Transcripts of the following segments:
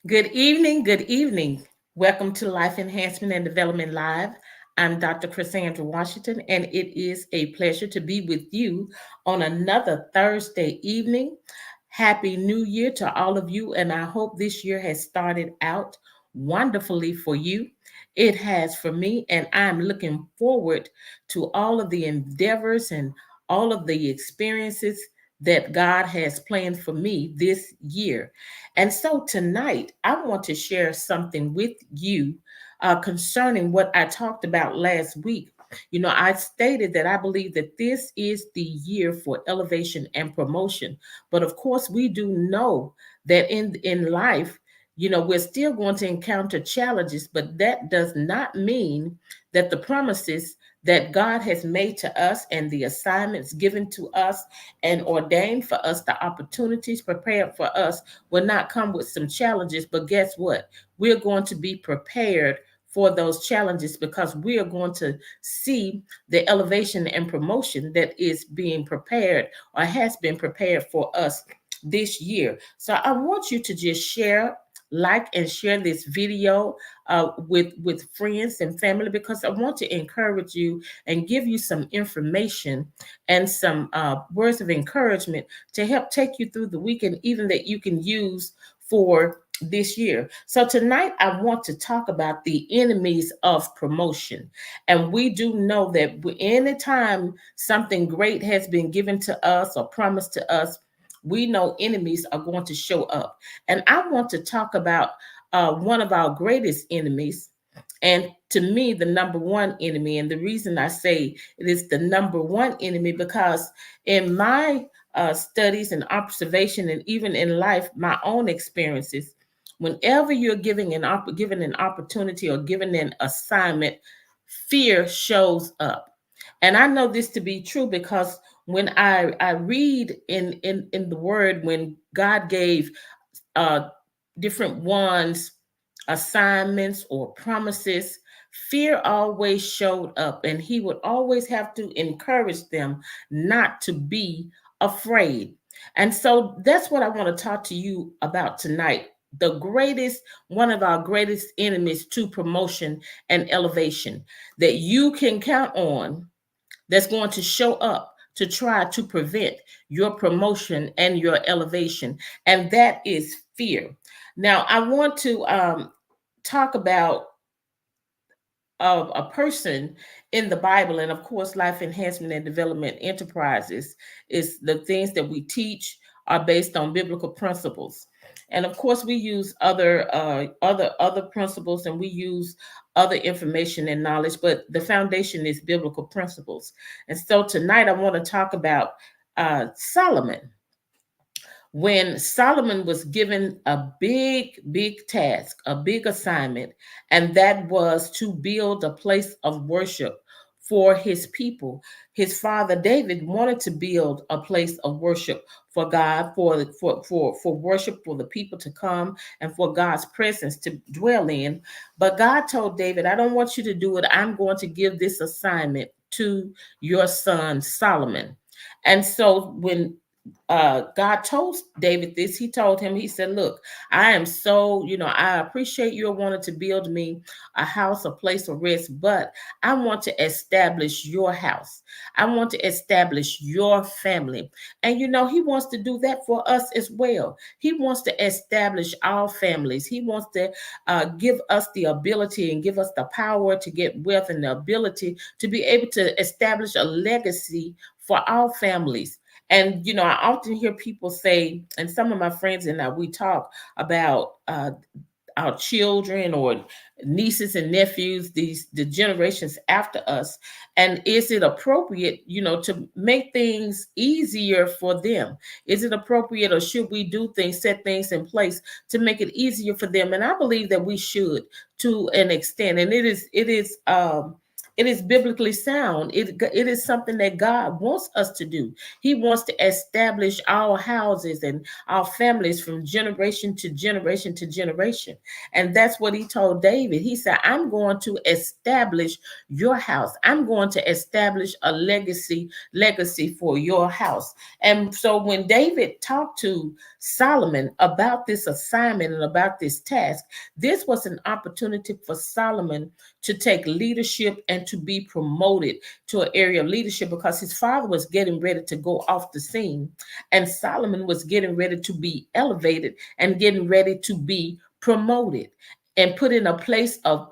Good evening. Good evening. Welcome to Life Enhancement and Development Live. I'm Dr. Cassandra Washington, and it is a pleasure to be with you on another Thursday evening. Happy New Year to all of you, and I hope this year has started out wonderfully for you. It has for me, and I'm looking forward to all of the endeavors and all of the experiences that God has planned for me this year. And so tonight, I want to share something with you concerning what I talked about last week. I stated that I believe that this is the year for elevation and promotion. But of course, we do know that in life, we're still going to encounter challenges, but that does not mean that the promises that God has made to us and the assignments given to us and ordained for us, the opportunities prepared for us will not come with some challenges. But guess what? We're going to be prepared for those challenges because we are going to see the elevation and promotion that is being prepared or has been prepared for us this year. So I want you to just share, like, and share this video with friends and family, because I want to encourage you and give you some information and some words of encouragement to help take you through the weekend, even that you can use for this year. So tonight I want to talk about the enemies of promotion. And we do know that anytime something great has been given to us or promised to us, we know enemies are going to show up. And I want to talk about one of our greatest enemies, and to me, the number one enemy. And the reason I say it is the number one enemy, because in my studies and observation, and even in life, my own experiences, whenever you're given an opportunity or given an assignment, fear shows up. And I know this to be true because when I read in the word, when God gave uh, different ones assignments or promises, fear always showed up, and he would always have to encourage them not to be afraid. And so that's what I want to talk to you about tonight. One of our greatest enemies to promotion and elevation that you can count on, that's going to show up to try to prevent your promotion and your elevation, and that is fear. Now, I want to talk about a person in the Bible, and of course, Life Enhancement and Development Enterprises is the things that we teach are based on biblical principles. And of course, we use other principles, and we use other information and knowledge, but the foundation is biblical principles. And so tonight, I want to talk about Solomon. When Solomon was given a big task, a big assignment, and that was to build a place of worship for his people. His father David wanted to build a place of worship for God, for worship, for the people to come and for God's presence to dwell in. But God told David, I don't want you to do it. I'm going to give this assignment to your son Solomon. And so when God told David this. He told him, he said, look, I am so, I appreciate you wanting to build me a house, a place of rest, but I want to establish your house. I want to establish your family. And, he wants to do that for us as well. He wants to establish our families. He wants to give us the ability and give us the power to get wealth and the ability to be able to establish a legacy for our families. And I often hear people say, and some of my friends and I, we talk about our children or nieces and nephews, the generations after us, and is it appropriate, to make things easier for them? Is it appropriate, or should we do things, set things in place to make it easier for them? And I believe that we should, to an extent, and it is biblically sound. It is something that God wants us to do. He wants to establish our houses and our families from generation to generation to generation. And that's what he told David. He said, I'm going to establish your house. I'm going to establish a legacy for your house. And so when David talked to Solomon about this assignment and about this task, this was an opportunity for Solomon to take leadership and to be promoted to an area of leadership, because his father was getting ready to go off the scene and Solomon was getting ready to be elevated and getting ready to be promoted and put in a place of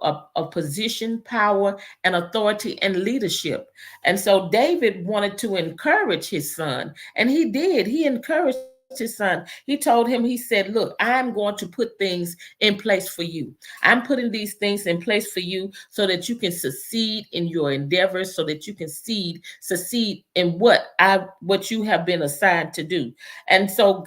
position, power, and authority and leadership. And so David wanted to encourage his son, and he did. He encouraged his son. He told him, he said, look, I'm going to put things in place for you. I'm putting these things in place for you so that you can succeed in your endeavors, so that you can succeed in what you have been assigned to do. And so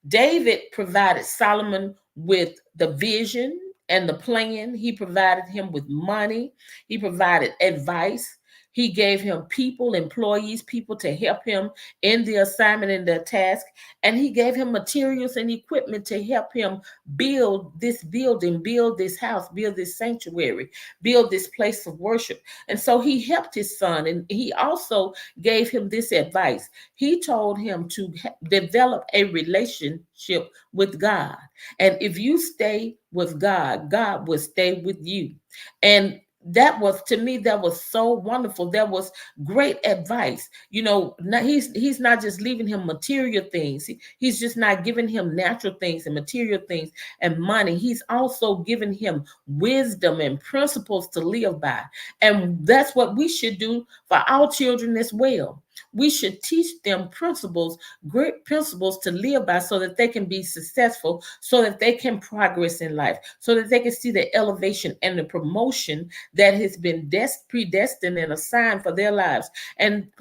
David provided Solomon with the vision and the plan. He provided him with money. He provided advice. He gave him people, employees, people to help him in the assignment and the task. And he gave him materials and equipment to help him build this building, build this house, build this sanctuary, build this place of worship. And so he helped his son. And he also gave him this advice. He told him to develop a relationship with God. And if you stay with God, God will stay with you. And that was, to me, that was so wonderful. That was great advice. He's not just leaving him material things. He's just not giving him natural things and material things and money. He's also giving him wisdom and principles to live by. And that's what we should do for our children as well. We should teach them principles, great principles to live by, so that they can be successful, so that they can progress in life, so that they can see the elevation and the promotion that has been predestined and assigned for their lives. And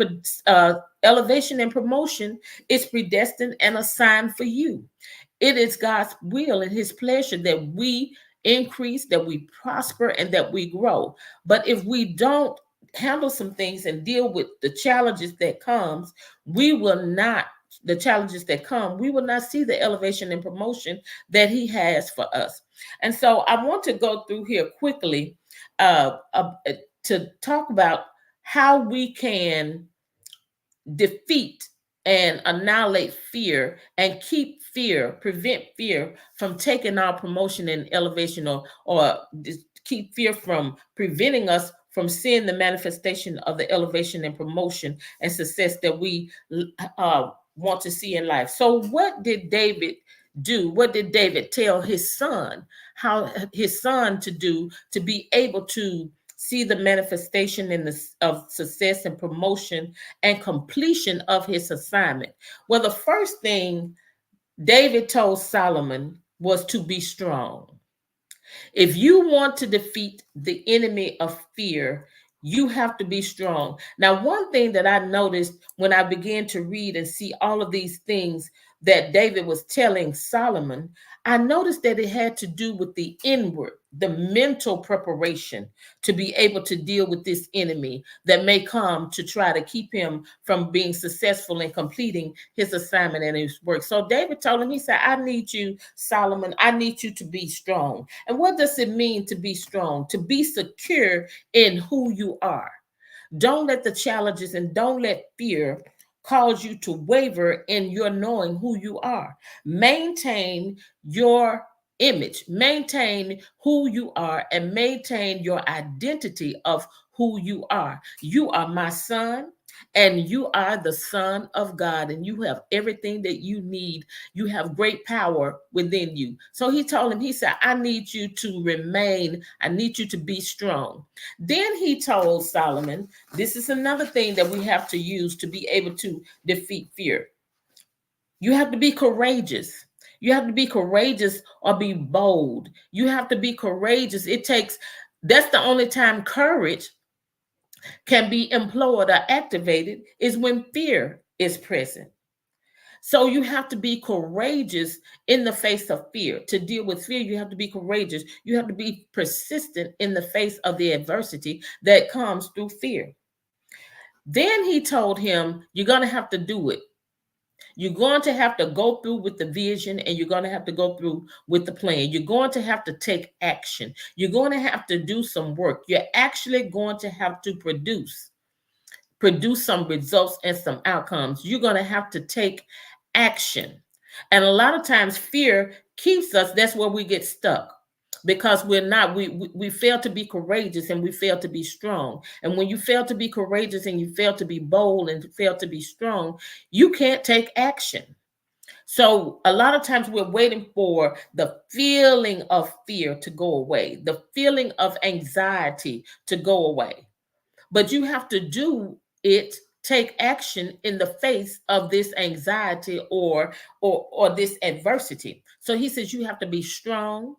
elevation and promotion is predestined and assigned for you. It is God's will and his pleasure that we increase, that we prosper, and that we grow. But if we don't handle some things and deal with the challenges that comes, we will not see the elevation and promotion that he has for us. And so I want to go through here quickly to talk about how we can defeat and annihilate fear and prevent fear from taking our promotion and elevation, or keep fear from preventing us from seeing the manifestation of the elevation and promotion and success that we want to see in life. So what did David do? What did David tell his son, how his son to do to be able to see the manifestation of success and promotion and completion of his assignment? Well, the first thing David told Solomon was to be strong. If you want to defeat the enemy of fear, you have to be strong. Now, one thing that I noticed when I began to read and see all of these things that David was telling Solomon, I noticed that it had to do with the inward, the mental preparation to be able to deal with this enemy that may come to try to keep him from being successful in completing his assignment and his work. So David told him, he said, I need you, Solomon, I need you to be strong. And what does it mean to be strong? To be secure in who you are. Don't let the challenges and don't let fear cause you to waver in your knowing who you are. Maintain your image, maintain who you are, and maintain your identity of who you are. You are my son, and you are the son of God, and you have everything that you need. You have great power within you. So he told him, he said, I need you to remain, I need you to be strong. Then he told Solomon, this is another thing that we have to use to be able to defeat fear. You have to be courageous. You have to be courageous or be bold. You have to be courageous. That's the only time courage can be employed or activated is when fear is present. So you have to be courageous in the face of fear. To deal with fear, you have to be courageous. You have to be persistent in the face of the adversity that comes through fear. Then he told him, you're going to have to do it. You're going to have to go through with the vision, and you're going to have to go through with the plan. You're going to have to take action. You're going to have to do some work. You're actually going to have to produce some results and some outcomes. You're going to have to take action. And a lot of times fear keeps us, that's where we get stuck, because we fail to be courageous, and we fail to be strong. And when you fail to be courageous, and you fail to be bold, and fail to be strong, you can't take action. So a lot of times we're waiting for the feeling of fear to go away, the feeling of anxiety to go away. But you have to do it, take action in the face of this anxiety or this adversity. So he says you have to be strong,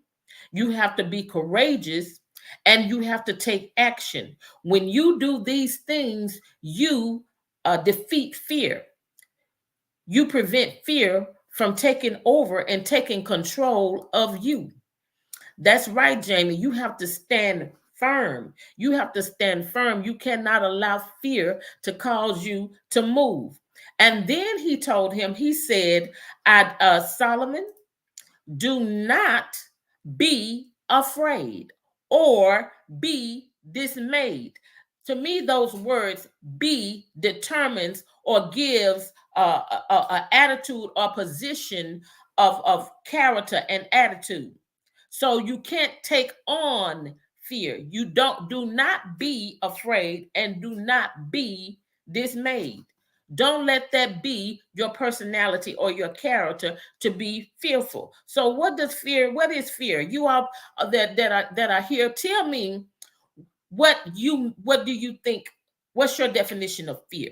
you have to be courageous, and you have to take action. When you do these things, you defeat fear. You prevent fear from taking over and taking control of you. That's right, Jamie. You have to stand firm. You have to stand firm. You cannot allow fear to cause you to move. And then he told him, he said, Solomon, do not be afraid or be dismayed. To me, those words be determines or gives a attitude or position of character and attitude. So you can't take on fear. Do not be afraid and do not be dismayed. Don't let that be your personality or your character to be fearful. So what is fear? You all that are here, tell me what do you think? What's your definition of fear?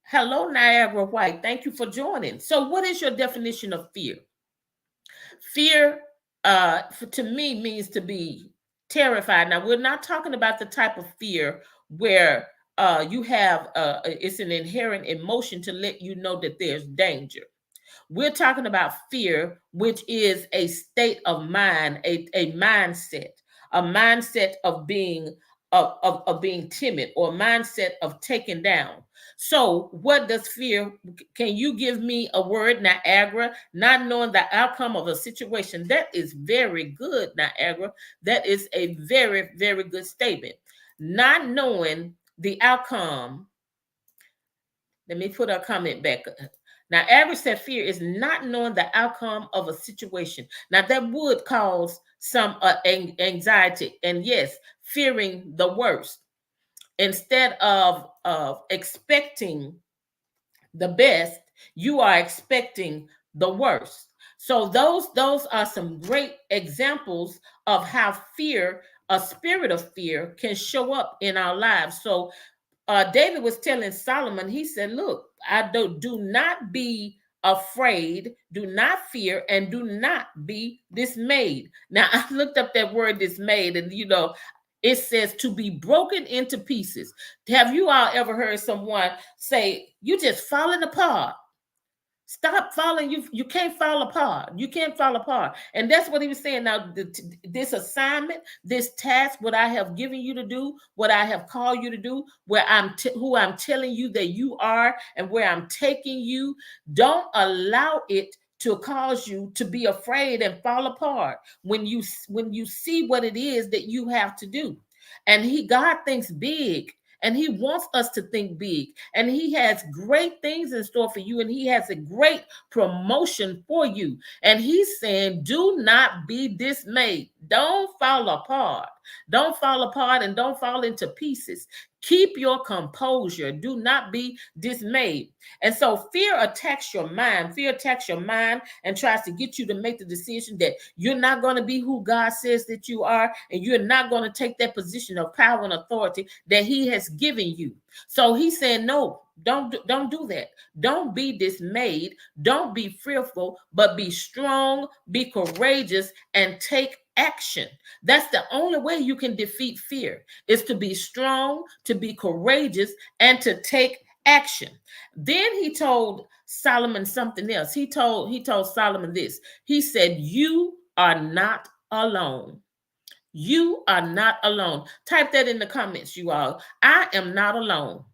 Hello, Niagara White. Thank you for joining. So what is your definition of fear? Fear to me means to be terrified. Now, we're not talking about the type of fear where you have it's an inherent emotion to let you know that there's danger. We're talking about fear, which is a state of mind, a mindset of being being timid, or a mindset of taken down. So what does fear, can you give me a word, Niagara? Not knowing the outcome of a situation. That is very good, Niagara. That is a very, very good statement. Not knowing the outcome. Let me put a comment back. Now, Niagara said fear is not knowing the outcome of a situation. Now, that would cause some anxiety, and yes, fearing the worst instead of expecting the best. You are expecting the worst. So those are some great examples of how fear, a spirit of fear, can show up in our lives. So David was telling Solomon, he said, look, do not be afraid, do not fear, and do not be dismayed. Now, I looked up that word dismayed, and it says to be broken into pieces. Have you all ever heard someone say, you just falling apart? Stop falling. You can't fall apart. You can't fall apart. And that's what he was saying. Now, this assignment, this task, what I have given you to do, what I have called you to do, who I'm telling you that you are, and where I'm taking you, don't allow it to cause you to be afraid and fall apart when you see what it is that you have to do. And God thinks big. and he wants us to think big, and he has great things in store for you, and he has a great promotion for you. And he's saying, do not be dismayed. Don't fall apart. Don't fall apart and don't fall into pieces. Keep your composure. Do not be dismayed. And so fear attacks your mind. Fear attacks your mind and tries to get you to make the decision that you're not going to be who God says that you are, and you're not going to take that position of power and authority that he has given you. So he's saying, no, don't do that. Don't be dismayed. Don't be fearful, but be strong, be courageous, and take action. That's the only way you can defeat fear, is to be strong, to be courageous, and to take action. Then he told Solomon something else. He told Solomon this. He said, you are not alone. You are not alone. Type that in the comments, you all. I am not alone.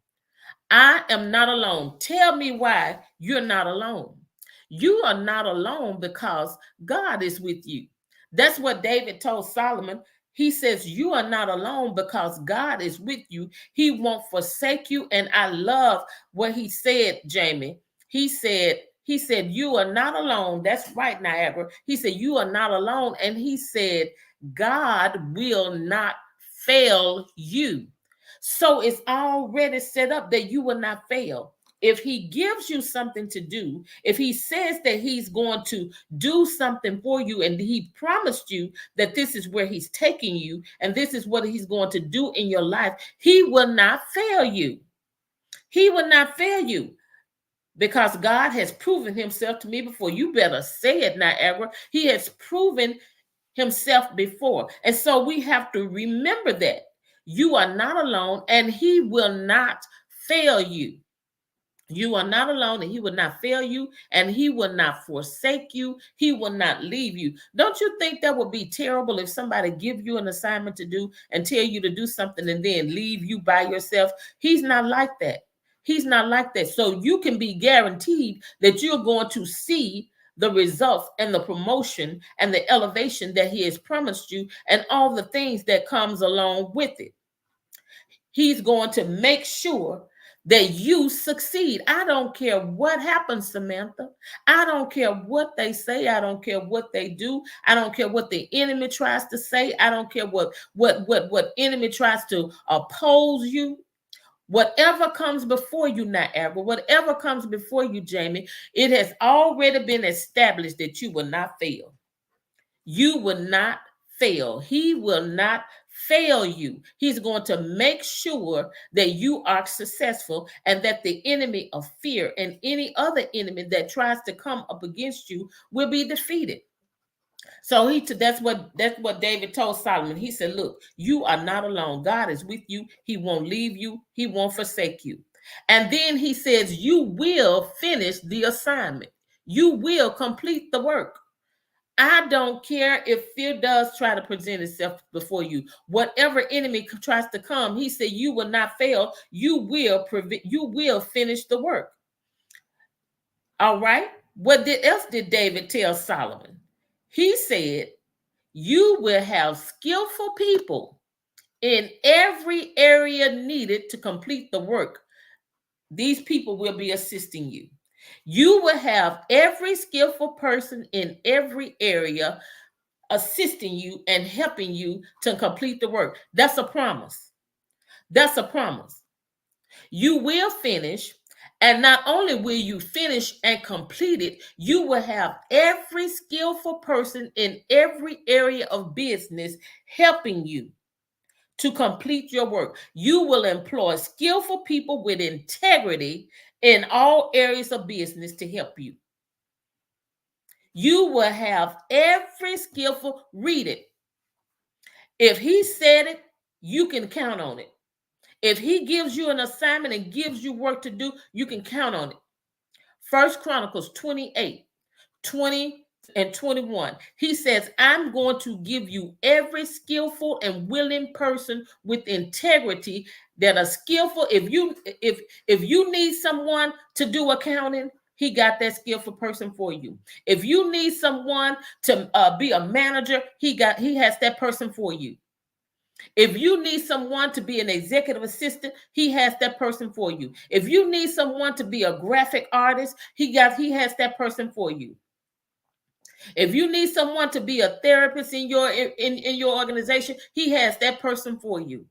I am not alone. Tell me why you're not alone. You are not alone because God is with you. That's what David told Solomon. He says, you are not alone because God is with you. He won't forsake you. And I love what he said, Jamie. He said, you are not alone. That's right, Niagara. He said, you are not alone. And he said, God will not fail you. So it's already set up that you will not fail. If he gives you something to do, if he says that he's going to do something for you, and he promised you that this is where he's taking you and this is what he's going to do in your life, he will not fail you. He will not fail you, because God has proven himself to me before. You better say it, Niagara. He has proven himself before. And so we have to remember that you are not alone, and he will not fail you. You are not alone, and he will not fail you, and he will not forsake you. He will not leave you. Don't you think that would be terrible if somebody give you an assignment to do and tell you to do something and then leave you by yourself? He's not like that. He's not like that. So you can be guaranteed that you're going to see the results and the promotion and the elevation that he has promised you, and all the things that comes along with it. He's going to make sure that you succeed. I don't care what happens, Samantha. I don't care what they say. I don't care what they do. I don't care what the enemy tries to say. I don't care what enemy tries to oppose you. Whatever comes before you, Niagara, whatever comes before you, Jamie, it has already been established that you will not fail. You will not fail. He will not fail you. He's going to make sure that you are successful, and that the enemy of fear and any other enemy that tries to come up against you will be defeated. So that's what David told Solomon. He said, look, you are not alone. God is with you. He won't leave you. He won't forsake you. And then he says, you will finish the assignment. You will complete the work. I don't care if fear does try to present itself before you. Whatever enemy tries to come, he said, you will not fail. You will finish the work. All right. What else did David tell Solomon? He said, you will have skillful people in every area needed to complete the work. These people will be assisting you. You will have every skillful person in every area assisting you and helping you to complete the work. That's a promise. That's a promise. You will finish, and not only will you finish and complete it, you will have every skillful person in every area of business helping you to complete your work. You will employ skillful people with integrity in all areas of business to help you. You will have every skillful, read it. If he said it, you can count on it. If he gives you an assignment and gives you work to do, you can count on it. 1 Chronicles 28, 20 and 21. He says, I'm going to give you every skillful and willing person with integrity that are skillful. If you need someone to do accounting, he got that skillful person for you. If you need someone to be a manager, he has that person for you. If you need someone to be an executive assistant, he has that person for you. If you need someone to be a graphic artist, he has that person for you. If you need someone to be a therapist in your organization, he has that person for you.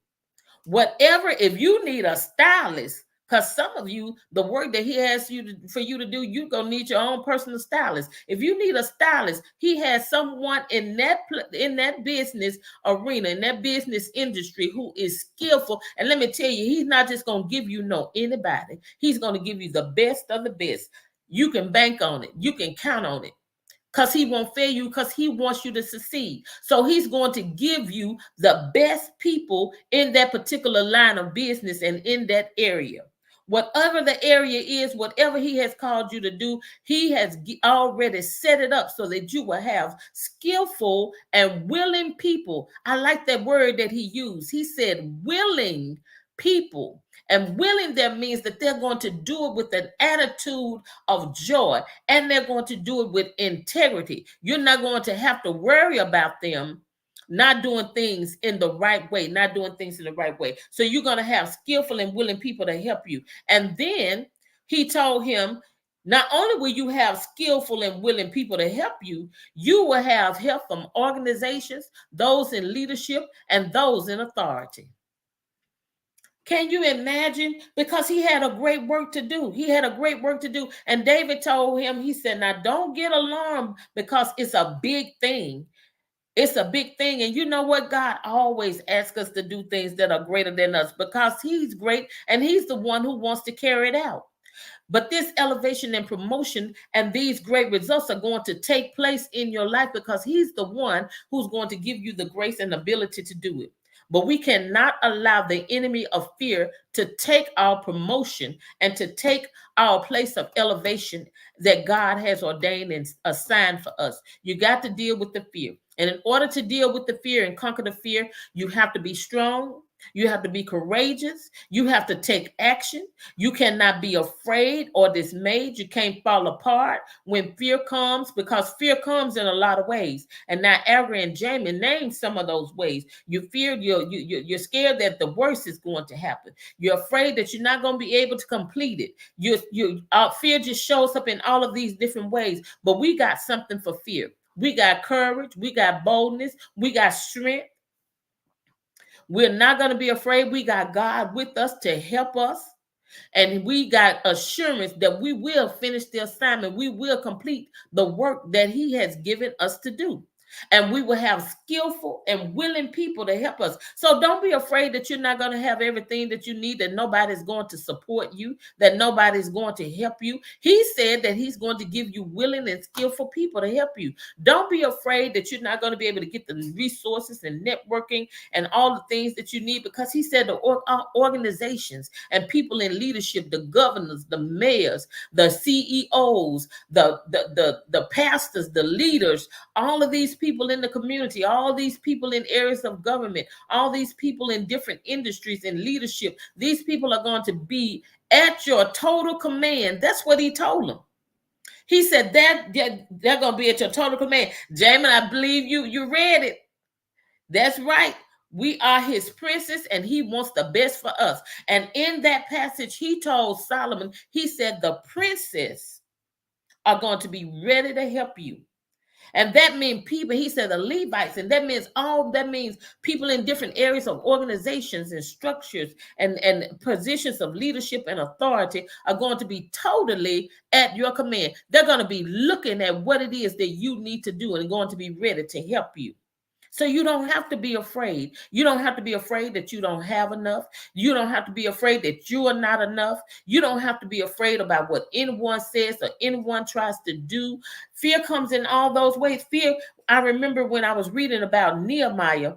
Whatever, if you need a stylist, because some of you, the work that he has for you to do, you're going to need your own personal stylist. If you need a stylist, he has someone in that business arena, in that business industry who is skillful. And let me tell you, he's not just going to give you anybody. He's going to give you the best of the best. You can bank on it. You can count on it. Because he won't fail you, because he wants you to succeed. So he's going to give you the best people in that particular line of business and in that area. Whatever the area is, whatever he has called you to do, he has already set it up so that you will have skillful and willing people. I like that word that he used. He said willing people. And willing there means that they're going to do it with an attitude of joy, and they're going to do it with integrity. You're not going to have to worry about them not doing things in the right way, not doing things in the right way. So you're going to have skillful and willing people to help you. And then he told him, not only will you have skillful and willing people to help you, you will have help from organizations, those in leadership, and those in authority. Can you imagine? Because he had a great work to do. He had a great work to do. And David told him, he said, now don't get alarmed because it's a big thing. It's a big thing. And you know what? God always asks us to do things that are greater than us because he's great and he's the one who wants to carry it out. But this elevation and promotion and these great results are going to take place in your life because he's the one who's going to give you the grace and ability to do it. But we cannot allow the enemy of fear to take our promotion and to take our place of elevation that God has ordained and assigned for us. You got to deal with the fear. And in order to deal with the fear and conquer the fear, you have to be strong. You have to be courageous. You have to take action. You cannot be afraid or dismayed. You can't fall apart when fear comes, because fear comes in a lot of ways. And now Ari and Jamie named some of those ways. You fear, you're scared that the worst is going to happen. You're afraid that you're not going to be able to complete it. Fear just shows up in all of these different ways. But we got something for fear. We got courage. We got boldness. We got strength. We're not going to be afraid. We got God with us to help us. And we got assurance that we will finish the assignment. We will complete the work that he has given us to do. And we will have skillful and willing people to help us. So don't be afraid that you're not going to have everything that you need, that nobody's going to support you, that nobody's going to help you. He said that he's going to give you willing and skillful people to help you. Don't be afraid that you're not going to be able to get the resources and networking and all the things that you need, because he said the organizations and people in leadership, the governors, the mayors, the CEOs, the pastors, the leaders, all of these people in the community, all these people in areas of government, all these people in different industries and leadership, these people are going to be at your total command. That's what he told them. He said that they're going to be at your total command. Jamin, I believe you read it. That's right. We are his princess and he wants the best for us. And in that passage, he told Solomon, he said the princes are going to be ready to help you. And that means people, he said the Levites, and that means people in different areas of organizations and structures and positions of leadership and authority are going to be totally at your command. They're going to be looking at what it is that you need to do and going to be ready to help you. So you don't have to be afraid. You don't have to be afraid that you don't have enough. You don't have to be afraid that you are not enough. You don't have to be afraid about what anyone says or anyone tries to do. Fear comes in all those ways. Fear, I remember when I was reading about Nehemiah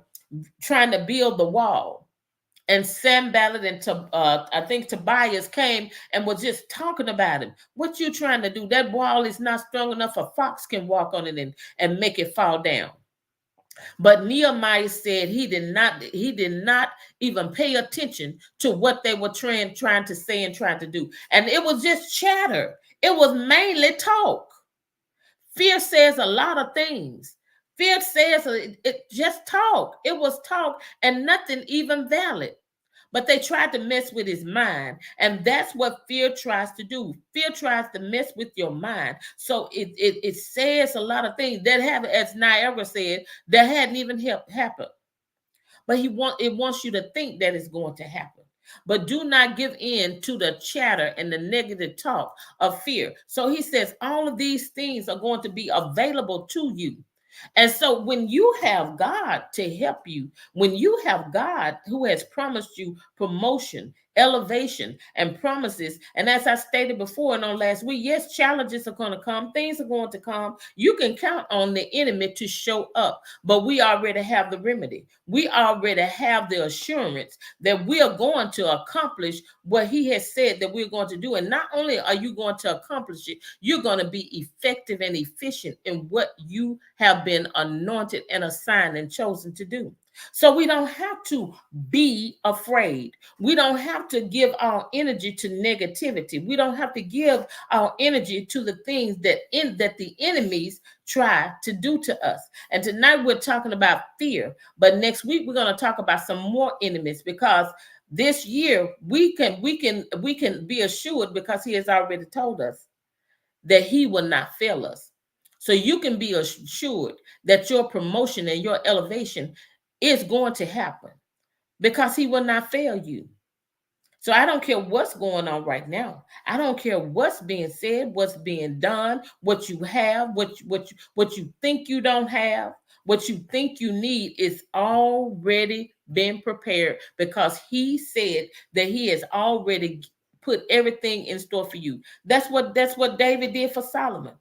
trying to build the wall. And Sanballat and I think Tobias came and was just talking about him. What you trying to do? That wall is not strong enough. A fox can walk on it and make it fall down. But Nehemiah said he did not even pay attention to what they were trying to say and trying to do. And it was just chatter. It was mainly talk. Fear says a lot of things. Fear says it just talk. It was talk and nothing even valid. But they tried to mess with his mind. And that's what fear tries to do. Fear tries to mess with your mind. So it says a lot of things that have, as Niagara said, that hadn't even happened. But it wants you to think that it's going to happen. But do not give in to the chatter and the negative talk of fear. So he says all of these things are going to be available to you. And so when you have God to help you, when you have God who has promised you promotion, elevation, and promises, and as I stated before and on last week, yes, challenges are going to come, things are going to come. You can count on the enemy to show up, but we already have the remedy. We already have the assurance that we are going to accomplish what he has said that we're going to do. And not only are you going to accomplish it, you're going to be effective and efficient in what you have been anointed and assigned and chosen to do. So we don't have to be afraid. We don't have to give our energy to negativity. We don't have to give our energy to the things that the enemies try to do to us. And tonight we're talking about fear, but next week we're going to talk about some more enemies, because this year we can be assured, because he has already told us that he will not fail us. So you can be assured that your promotion and your elevation is going to happen, because he will not fail you. So I don't care what's going on right now. I don't care what's being said, what's being done, what you have, what you think you don't have, what you think you need is already been prepared, because he said that he has already put everything in store for you. That's what David did for Solomon.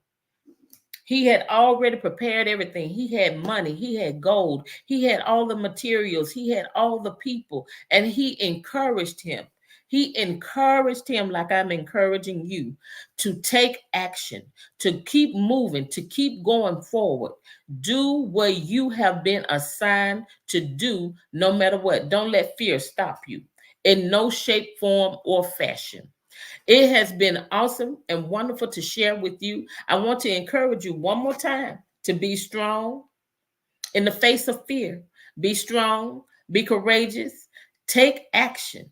He had already prepared everything. He had money, he had gold, he had all the materials, he had all the people, and he encouraged him. He encouraged him like I'm encouraging you to take action, to keep moving, to keep going forward. Do what you have been assigned to do, no matter what. Don't let fear stop you in no shape, form, or fashion. It has been awesome and wonderful to share with you. I want to encourage you one more time to be strong in the face of fear. Be strong, be courageous, take action.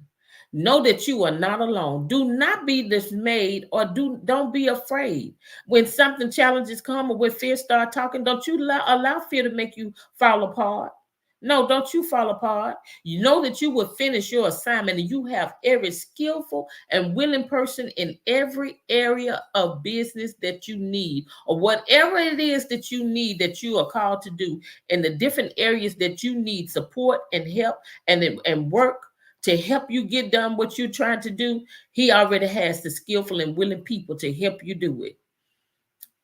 Know that you are not alone. Do not be dismayed, or don't be afraid. When something challenges come, or when fear start talking, don't you allow fear to make you fall apart. No, don't you fall apart. You know that you will finish your assignment, and you have every skillful and willing person in every area of business that you need, or whatever it is that you need, that you are called to do, in the different areas that you need support and help and work to help you get done what you're trying to do. He already has the skillful and willing people to help you do it.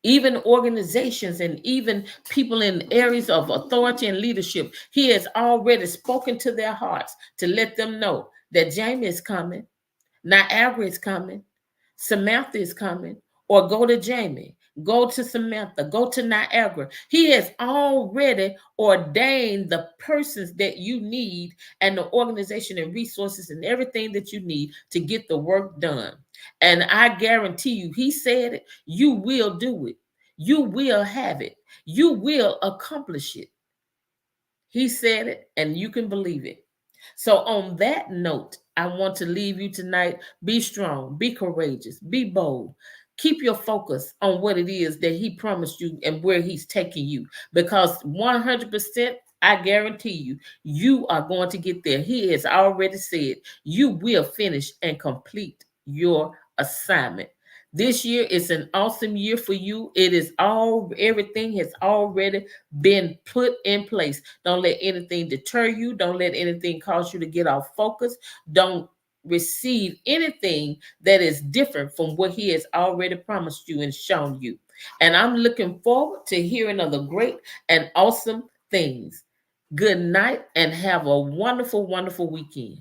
Even organizations and even people in areas of authority and leadership, he has already spoken to their hearts to let them know that Jamie is coming, Niagara is coming, Samantha is coming, or go to Jamie, go to Samantha, go to Niagara. He has already ordained the persons that you need, and the organization and resources and everything that you need to get the work done. And I guarantee you, he said it, you will do it. You will have it. You will accomplish it. He said it, and you can believe it. So, on that note, I want to leave you tonight. Be strong, be courageous, be bold. Keep your focus on what it is that he promised you and where he's taking you, because 100%, I guarantee you, you are going to get there. He has already said you will finish and complete your assignment. This year is an awesome year for you. It is everything has already been put in place. Don't let anything deter you. Don't let anything cause you to get off focus. Don't receive anything that is different from what he has already promised you and shown you. And I'm looking forward to hearing of the great and awesome things. Good night and have a wonderful, wonderful weekend.